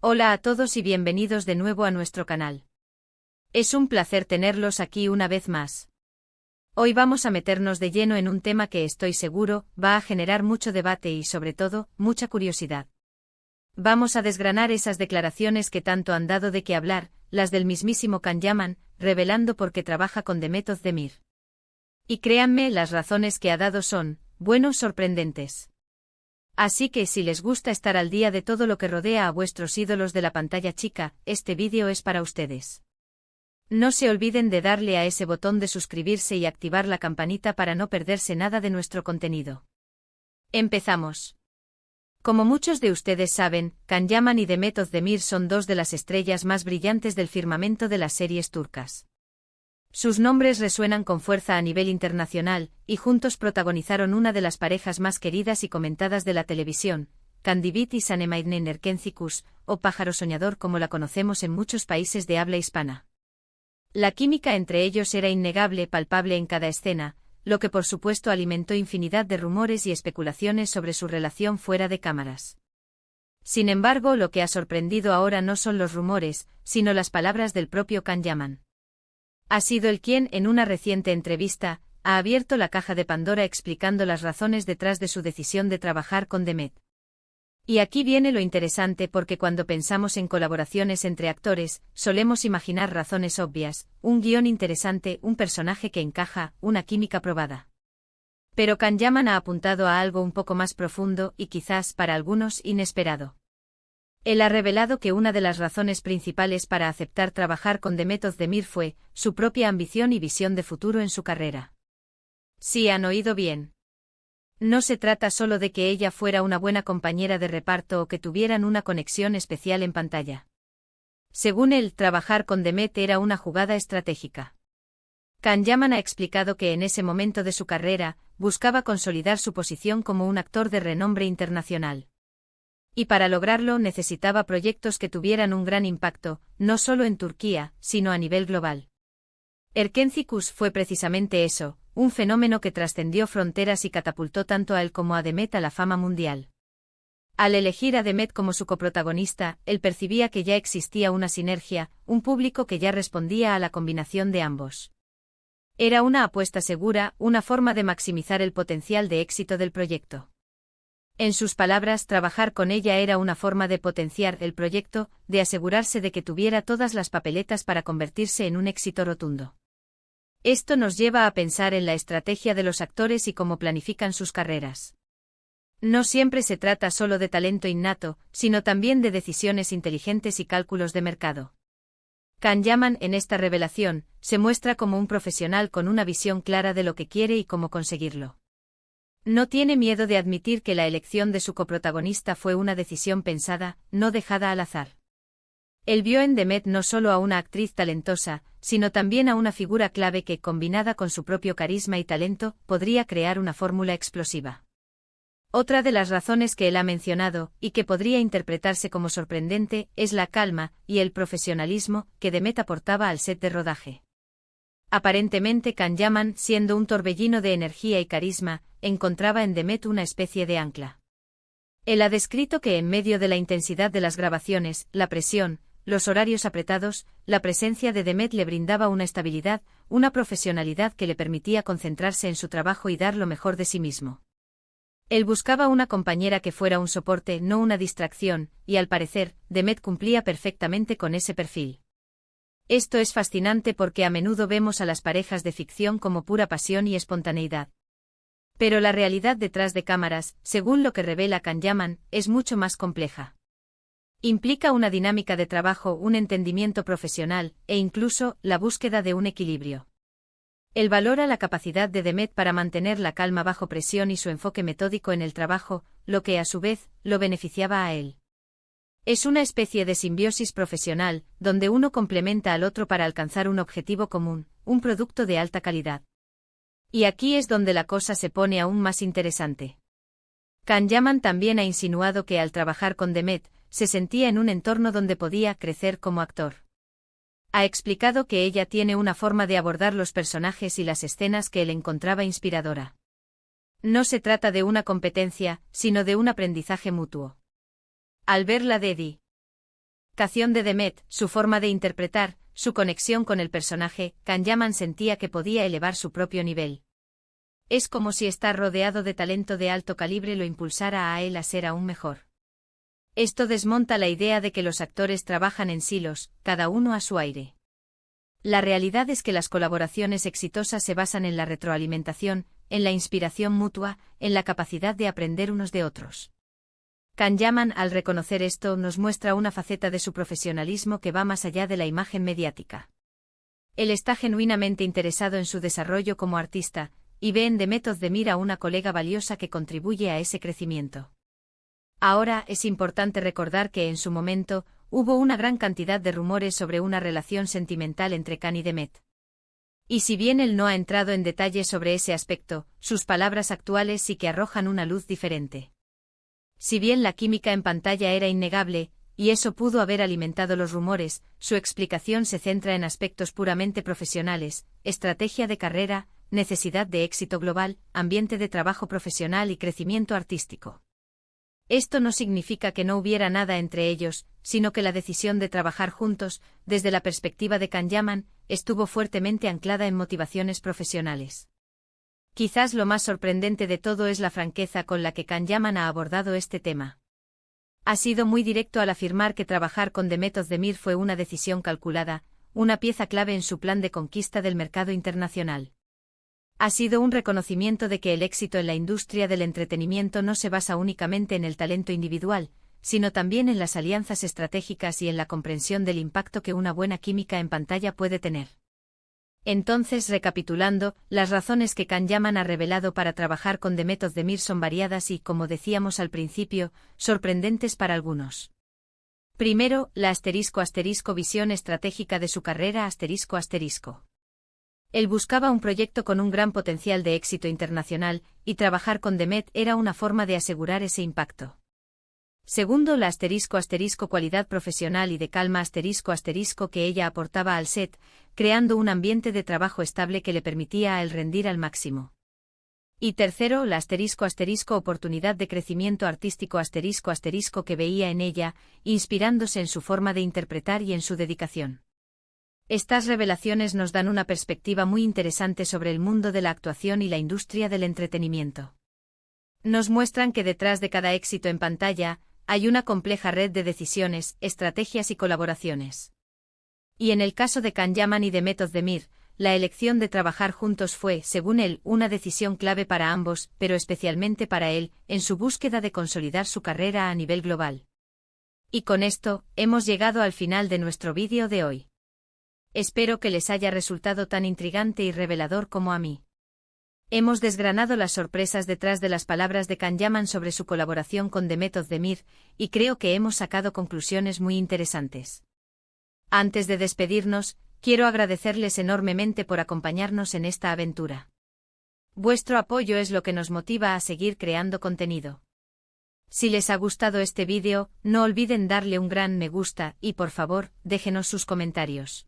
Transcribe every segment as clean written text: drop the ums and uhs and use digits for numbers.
Hola a todos y bienvenidos de nuevo a nuestro canal. Es un placer tenerlos aquí una vez más. Hoy vamos a meternos de lleno en un tema que estoy seguro va a generar mucho debate y sobre todo, mucha curiosidad. Vamos a desgranar esas declaraciones que tanto han dado de qué hablar, las del mismísimo Can Yaman, revelando por qué trabaja con Demet Özdemir. Y créanme, las razones que ha dado son, bueno, sorprendentes. Así que si les gusta estar al día de todo lo que rodea a vuestros ídolos de la pantalla chica, este vídeo es para ustedes. No se olviden de darle a ese botón de suscribirse y activar la campanita para no perderse nada de nuestro contenido. Empezamos. Como muchos de ustedes saben, Can Yaman y Demet Özdemir son dos de las estrellas más brillantes del firmamento de las series turcas. Sus nombres resuenan con fuerza a nivel internacional, y juntos protagonizaron una de las parejas más queridas y comentadas de la televisión, Candivit y Sanemaiddine Erkencikus, o Pájaro Soñador como la conocemos en muchos países de habla hispana. La química entre ellos era innegable, palpable en cada escena, lo que por supuesto alimentó infinidad de rumores y especulaciones sobre su relación fuera de cámaras. Sin embargo, lo que ha sorprendido ahora no son los rumores, sino las palabras del propio Can Yaman. Ha sido él quien, en una reciente entrevista, ha abierto la caja de Pandora explicando las razones detrás de su decisión de trabajar con Demet. Y aquí viene lo interesante porque cuando pensamos en colaboraciones entre actores, solemos imaginar razones obvias, un guión interesante, un personaje que encaja, una química probada. Pero Can Yaman ha apuntado a algo un poco más profundo y quizás, para algunos, inesperado. Él ha revelado que una de las razones principales para aceptar trabajar con Demet Özdemir fue su propia ambición y visión de futuro en su carrera. Sí, han oído bien. No se trata solo de que ella fuera una buena compañera de reparto o que tuvieran una conexión especial en pantalla. Según él, trabajar con Demet era una jugada estratégica. Can Yaman ha explicado que en ese momento de su carrera, buscaba consolidar su posición como un actor de renombre internacional. Y para lograrlo necesitaba proyectos que tuvieran un gran impacto, no solo en Turquía, sino a nivel global. Erkencikus fue precisamente eso, un fenómeno que trascendió fronteras y catapultó tanto a él como a Demet a la fama mundial. Al elegir a Demet como su coprotagonista, él percibía que ya existía una sinergia, un público que ya respondía a la combinación de ambos. Era una apuesta segura, una forma de maximizar el potencial de éxito del proyecto. En sus palabras, trabajar con ella era una forma de potenciar el proyecto, de asegurarse de que tuviera todas las papeletas para convertirse en un éxito rotundo. Esto nos lleva a pensar en la estrategia de los actores y cómo planifican sus carreras. No siempre se trata solo de talento innato, sino también de decisiones inteligentes y cálculos de mercado. Can Yaman, en esta revelación, se muestra como un profesional con una visión clara de lo que quiere y cómo conseguirlo. No tiene miedo de admitir que la elección de su coprotagonista fue una decisión pensada, no dejada al azar. Él vio en Demet no solo a una actriz talentosa, sino también a una figura clave que, combinada con su propio carisma y talento, podría crear una fórmula explosiva. Otra de las razones que él ha mencionado, y que podría interpretarse como sorprendente, es la calma y el profesionalismo que Demet aportaba al set de rodaje. Aparentemente Can Yaman, siendo un torbellino de energía y carisma, encontraba en Demet una especie de ancla. Él ha descrito que en medio de la intensidad de las grabaciones, la presión, los horarios apretados, la presencia de Demet le brindaba una estabilidad, una profesionalidad que le permitía concentrarse en su trabajo y dar lo mejor de sí mismo. Él buscaba una compañera que fuera un soporte, no una distracción, y al parecer, Demet cumplía perfectamente con ese perfil. Esto es fascinante porque a menudo vemos a las parejas de ficción como pura pasión y espontaneidad. Pero la realidad detrás de cámaras, según lo que revela Can Yaman, es mucho más compleja. Implica una dinámica de trabajo, un entendimiento profesional, e incluso, la búsqueda de un equilibrio. Él valora la capacidad de Demet para mantener la calma bajo presión y su enfoque metódico en el trabajo, lo que a su vez, lo beneficiaba a él. Es una especie de simbiosis profesional, donde uno complementa al otro para alcanzar un objetivo común, un producto de alta calidad. Y aquí es donde la cosa se pone aún más interesante. Can Yaman también ha insinuado que al trabajar con Demet, se sentía en un entorno donde podía crecer como actor. Ha explicado que ella tiene una forma de abordar los personajes y las escenas que él encontraba inspiradora. No se trata de una competencia, sino de un aprendizaje mutuo. Al ver la de Eddie Cación de Demet, su forma de interpretar, su conexión con el personaje, Can Yaman sentía que podía elevar su propio nivel. Es como si estar rodeado de talento de alto calibre lo impulsara a él a ser aún mejor. Esto desmonta la idea de que los actores trabajan en silos, cada uno a su aire. La realidad es que las colaboraciones exitosas se basan en la retroalimentación, en la inspiración mutua, en la capacidad de aprender unos de otros. Can Yaman, al reconocer esto, nos muestra una faceta de su profesionalismo que va más allá de la imagen mediática. Él está genuinamente interesado en su desarrollo como artista, y ve en Demet Özdemir a una colega valiosa que contribuye a ese crecimiento. Ahora, es importante recordar que en su momento, hubo una gran cantidad de rumores sobre una relación sentimental entre Can y Demet. Y si bien él no ha entrado en detalle sobre ese aspecto, sus palabras actuales sí que arrojan una luz diferente. Si bien la química en pantalla era innegable, y eso pudo haber alimentado los rumores, su explicación se centra en aspectos puramente profesionales, estrategia de carrera, necesidad de éxito global, ambiente de trabajo profesional y crecimiento artístico. Esto no significa que no hubiera nada entre ellos, sino que la decisión de trabajar juntos, desde la perspectiva de Can Yaman, estuvo fuertemente anclada en motivaciones profesionales. Quizás lo más sorprendente de todo es la franqueza con la que Can Yaman ha abordado este tema. Ha sido muy directo al afirmar que trabajar con Demet Özdemir fue una decisión calculada, una pieza clave en su plan de conquista del mercado internacional. Ha sido un reconocimiento de que el éxito en la industria del entretenimiento no se basa únicamente en el talento individual, sino también en las alianzas estratégicas y en la comprensión del impacto que una buena química en pantalla puede tener. Entonces, recapitulando, las razones que Can Yaman ha revelado para trabajar con Demet Özdemir son variadas y, como decíamos al principio, sorprendentes para algunos. Primero, la visión estratégica de su carrera Él buscaba un proyecto con un gran potencial de éxito internacional, y trabajar con Demet era una forma de asegurar ese impacto. Segundo, la cualidad profesional y de calma que ella aportaba al set, creando un ambiente de trabajo estable que le permitía a él rendir al máximo. Y tercero, la oportunidad de crecimiento artístico que veía en ella, inspirándose en su forma de interpretar y en su dedicación. Estas revelaciones nos dan una perspectiva muy interesante sobre el mundo de la actuación y la industria del entretenimiento. Nos muestran que detrás de cada éxito en pantalla, hay una compleja red de decisiones, estrategias y colaboraciones. Y en el caso de Can Yaman y Demet Özdemir, la elección de trabajar juntos fue, según él, una decisión clave para ambos, pero especialmente para él, en su búsqueda de consolidar su carrera a nivel global. Y con esto, hemos llegado al final de nuestro vídeo de hoy. Espero que les haya resultado tan intrigante y revelador como a mí. Hemos desgranado las sorpresas detrás de las palabras de Can Yaman sobre su colaboración con Demet Özdemir, y creo que hemos sacado conclusiones muy interesantes. Antes de despedirnos, quiero agradecerles enormemente por acompañarnos en esta aventura. Vuestro apoyo es lo que nos motiva a seguir creando contenido. Si les ha gustado este vídeo, no olviden darle un gran me gusta y por favor, déjenos sus comentarios.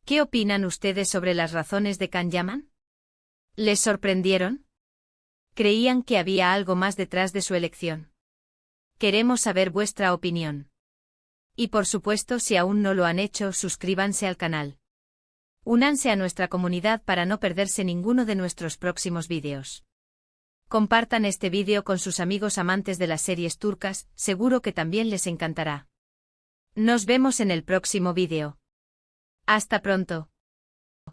¿Qué opinan ustedes sobre las razones de Can Yaman? ¿Les sorprendieron? ¿Creían que había algo más detrás de su elección? Queremos saber vuestra opinión. Y por supuesto, si aún no lo han hecho, suscríbanse al canal. Únanse a nuestra comunidad para no perderse ninguno de nuestros próximos vídeos. Compartan este vídeo con sus amigos amantes de las series turcas, seguro que también les encantará. Nos vemos en el próximo vídeo. Hasta pronto.